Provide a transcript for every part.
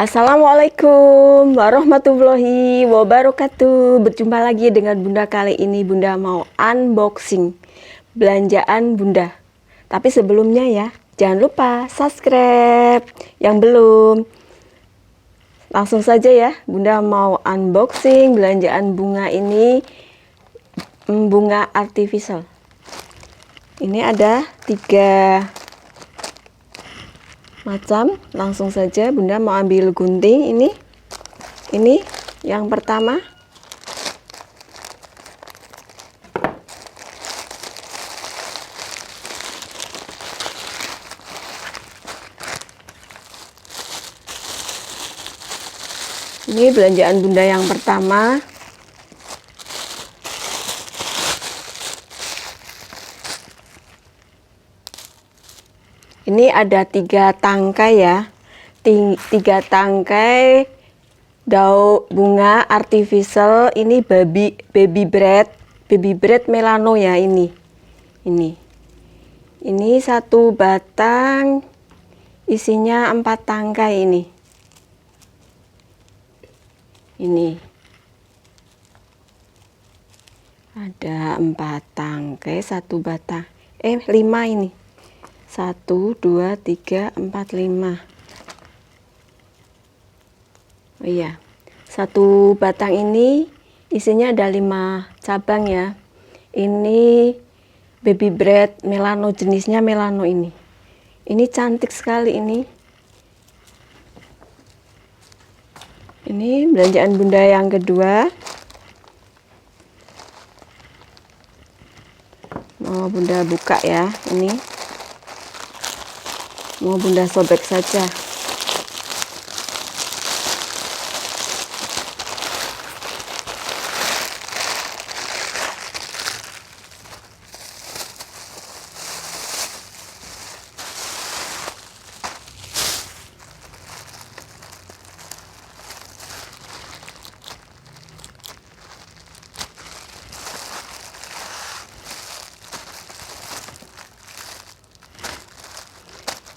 Assalamualaikum warahmatullahi wabarakatuh. Berjumpa lagi dengan Bunda. Kali ini Bunda mau unboxing belanjaan Bunda. Tapi sebelumnya ya, jangan lupa subscribe yang belum. Langsung saja ya, Bunda mau unboxing belanjaan bunga ini, bunga artificial. Ini ada 3 macam. Langsung saja Bunda mau ambil gunting. Ini yang pertama. Ini belanjaan Bunda yang pertama. Ini ada 3 tangkai ya, 3 tangkai daun bunga artificial. Ini baby bread melano ya. Ini satu batang, isinya 4 tangkai ini ada 4 tangkai, 1 batang, 5 ini. 1, 2, 3, 4, 5. Oh iya, 1 batang ini isinya ada 5 cabang ya. Ini baby bread melano, jenisnya melano ini. Ini cantik sekali ini. Ini belanjaan Bunda yang kedua. Mau Bunda buka ya, ini. Mau Bunda sobek saja.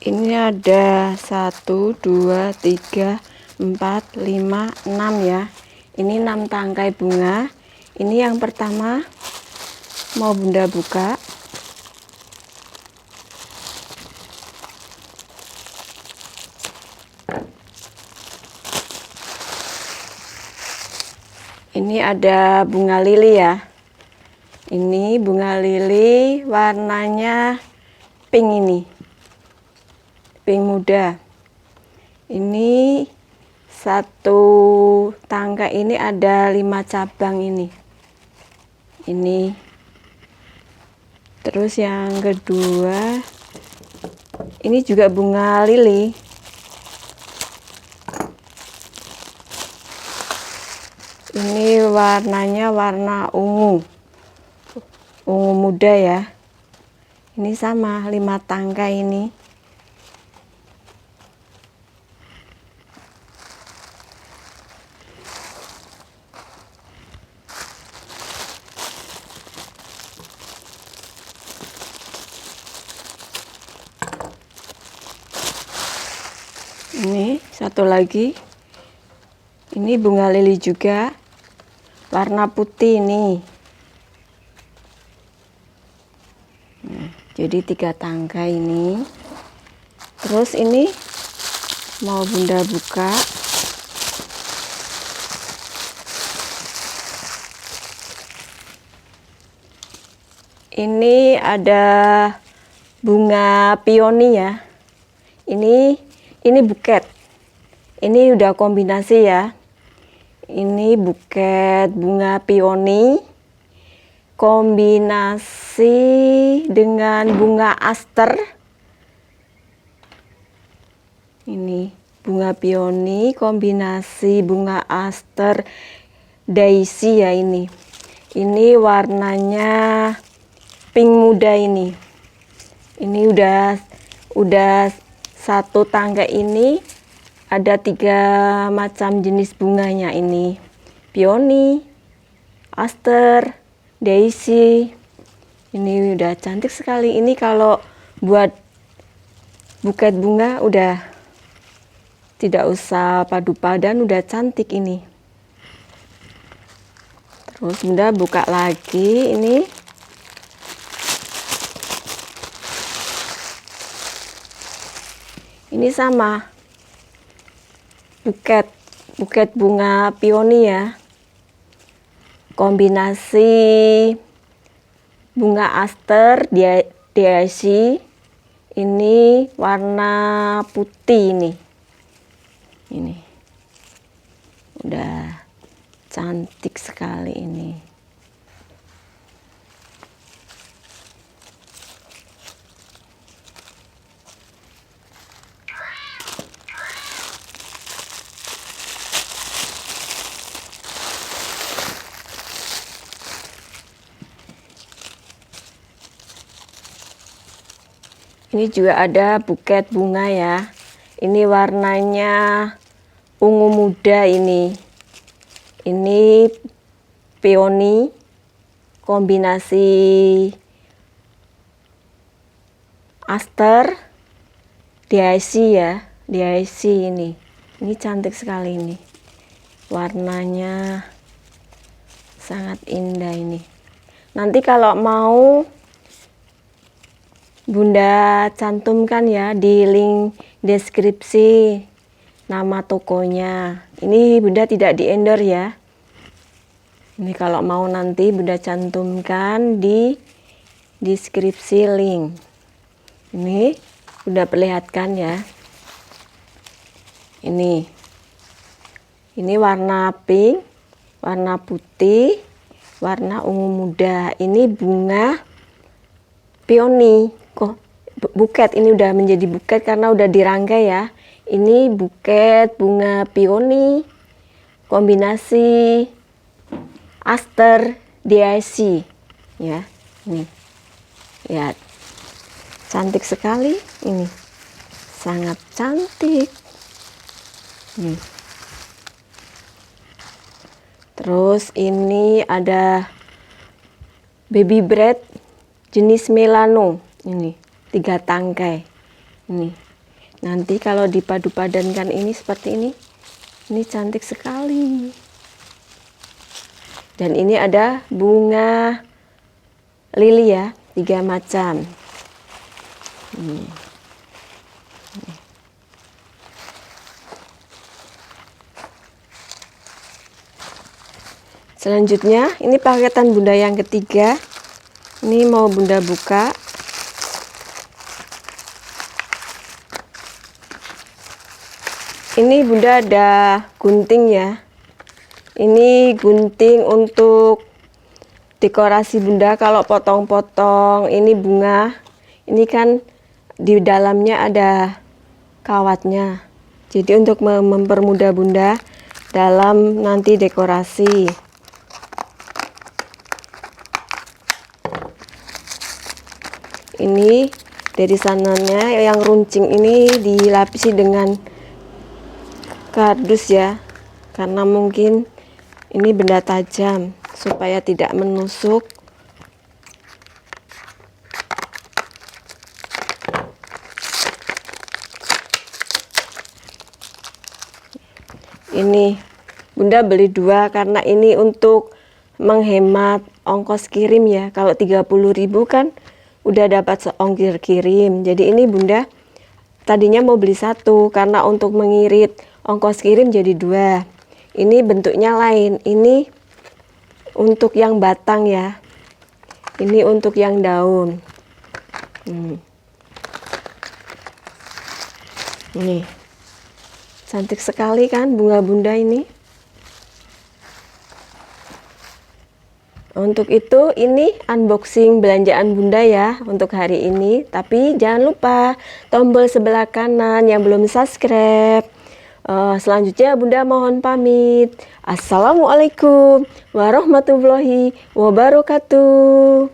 Ini ada 1, 2, 3, 4, 5, 6 ya. Ini 6 tangkai bunga. Ini yang pertama mau Bunda buka. Ini ada bunga lili ya. Ini bunga lili warnanya pink ini. Pink muda. Ini 1 tangkai ini ada 5 cabang ini. Terus yang kedua, ini juga bunga lili. Ini warnanya warna ungu muda ya. Ini sama 5 tangkai ini. Ini satu lagi, ini bunga lili juga warna putih ini. Jadi 3 tangkai ini. Terus ini mau Bunda buka. Ini ada bunga pioni ya. Ini buket. Ini udah kombinasi ya. Ini buket bunga pioni kombinasi dengan bunga aster. Ini bunga pioni kombinasi bunga aster daisy ya ini. Ini warnanya pink muda ini. Ini udah 1 tangkai ini ada 3 macam jenis bunganya ini. Pioni, aster, daisy. Ini udah cantik sekali. Ini kalau buat buket bunga udah tidak usah padu padan, udah cantik ini. Terus Bunda buka lagi ini. Ini sama buket bunga peony ya, kombinasi bunga aster DIC. Ini warna putih ini udah cantik sekali ini. Ini juga ada buket bunga ya. Ini warnanya ungu muda ini. Ini peony kombinasi aster DIC ya. DIC ini. Ini cantik sekali ini. Warnanya sangat indah ini. Nanti kalau mau Bunda cantumkan ya di link deskripsi nama tokonya. Ini Bunda tidak di endorse ya. Ini kalau mau nanti Bunda cantumkan di deskripsi link. Ini Bunda perlihatkan ya. Ini warna pink, warna putih, warna ungu muda. Ini bunga peony. Kok buket ini udah menjadi buket karena udah dirangkai ya. Ini buket bunga peony kombinasi aster DIC ya. Ini ya, cantik sekali ini, sangat cantik nih. Terus ini ada baby bread jenis melano. Ini 3 tangkai. Ini nanti kalau dipadu padankan ini seperti ini cantik sekali. Dan ini ada bunga lili ya, 3 macam. Selanjutnya ini paketan Bunda yang ketiga. Ini mau Bunda buka. Ini Bunda ada gunting ya. Ini gunting untuk dekorasi Bunda kalau potong-potong ini bunga. Ini kan di dalamnya ada kawatnya. Jadi untuk mempermudah Bunda dalam nanti dekorasi. Ini dari sananya yang runcing ini dilapisi dengan kardus ya, karena mungkin ini benda tajam supaya tidak menusuk. Ini Bunda beli 2 karena ini untuk menghemat ongkos kirim ya. Kalau 30.000 kan udah dapat ongkir kirim. Jadi ini Bunda tadinya mau beli 1 karena untuk mengirit ongkos kirim jadi 2. Ini bentuknya lain. Ini untuk yang batang ya. Ini untuk yang daun. Ini cantik sekali kan bunga Bunda ini. Untuk itu ini unboxing belanjaan Bunda ya untuk hari ini. Tapi jangan lupa tombol sebelah kanan yang belum subscribe. Selanjutnya Bunda mohon pamit. Assalamualaikum warahmatullahi wabarakatuh.